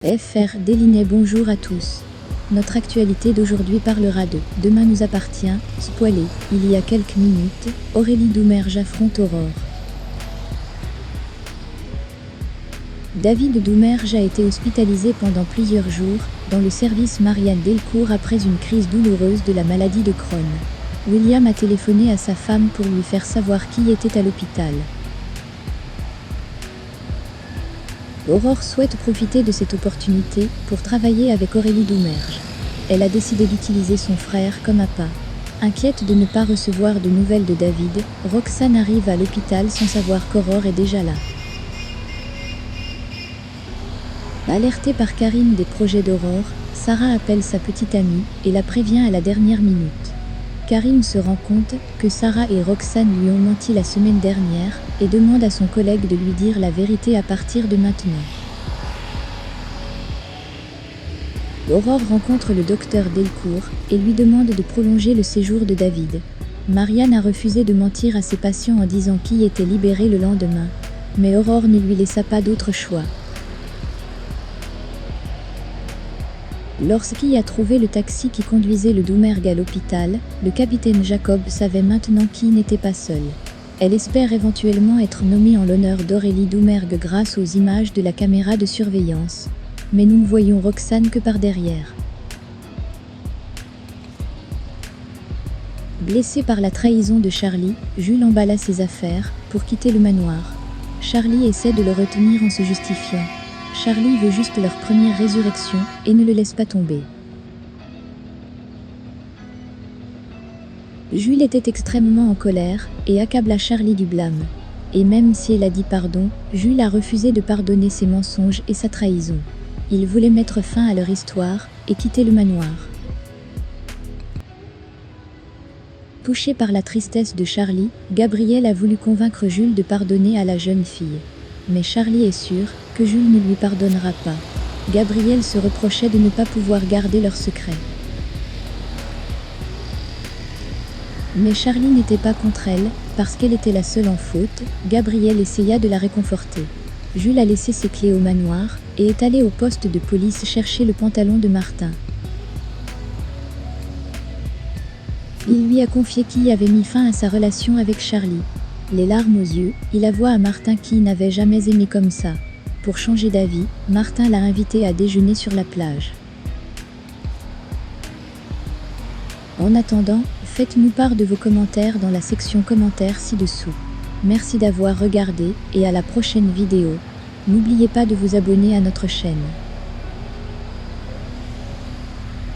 FR Délinet. Bonjour à tous. Notre actualité d'aujourd'hui parlera de « Demain nous appartient », spoilé, il y a quelques minutes, Aurélie Doumergue affronte Aurore. David Doumergue a été hospitalisé pendant plusieurs jours, dans le service Marianne Delcourt après une crise douloureuse de la maladie de Crohn. William a téléphoné à sa femme pour lui faire savoir qui était à l'hôpital. Aurore souhaite profiter de cette opportunité pour travailler avec Aurélie Doumergue. Elle a décidé d'utiliser son frère comme appât. Inquiète de ne pas recevoir de nouvelles de David, Roxane arrive à l'hôpital sans savoir qu'Aurore est déjà là. Alertée par Karine des projets d'Aurore, Sarah appelle sa petite amie et la prévient à la dernière minute. Karine se rend compte que Sarah et Roxane lui ont menti la semaine dernière et demande à son collègue de lui dire la vérité à partir de maintenant. Aurore rencontre le docteur Delcourt et lui demande de prolonger le séjour de David. Marianne a refusé de mentir à ses patients en disant qu'il était libéré le lendemain, mais Aurore ne lui laissa pas d'autre choix. Lorsqu'il a trouvé le taxi qui conduisait le Doumergue à l'hôpital, le capitaine Jacob savait maintenant qu'il n'était pas seul. Elle espère éventuellement être nommée en l'honneur d'Aurélie Doumergue grâce aux images de la caméra de surveillance. Mais nous ne voyons Roxane que par derrière. Blessé par la trahison de Charlie, Jules emballa ses affaires pour quitter le manoir. Charlie essaie de le retenir en se justifiant. Charlie veut juste leur première résurrection et ne le laisse pas tomber. Jules était extrêmement en colère et accabla Charlie du blâme. Et même si elle a dit pardon, Jules a refusé de pardonner ses mensonges et sa trahison. Il voulait mettre fin à leur histoire et quitter le manoir. Touché par la tristesse de Charlie, Gabriel a voulu convaincre Jules de pardonner à la jeune fille. Mais Charlie est sûr que Jules ne lui pardonnera pas. Gabriel se reprochait de ne pas pouvoir garder leur secret. Mais Charlie n'était pas contre elle, parce qu'elle était la seule en faute. Gabriel essaya de la réconforter. Jules a laissé ses clés au manoir et est allé au poste de police chercher le pantalon de Martin. Il lui a confié qui avait mis fin à sa relation avec Charlie. Les larmes aux yeux, il avoua à Martin qu'il n'avait jamais aimé comme ça. Pour changer d'avis, Martin l'a invité à déjeuner sur la plage. En attendant, faites-nous part de vos commentaires dans la section commentaires ci-dessous. Merci d'avoir regardé et à la prochaine vidéo. N'oubliez pas de vous abonner à notre chaîne.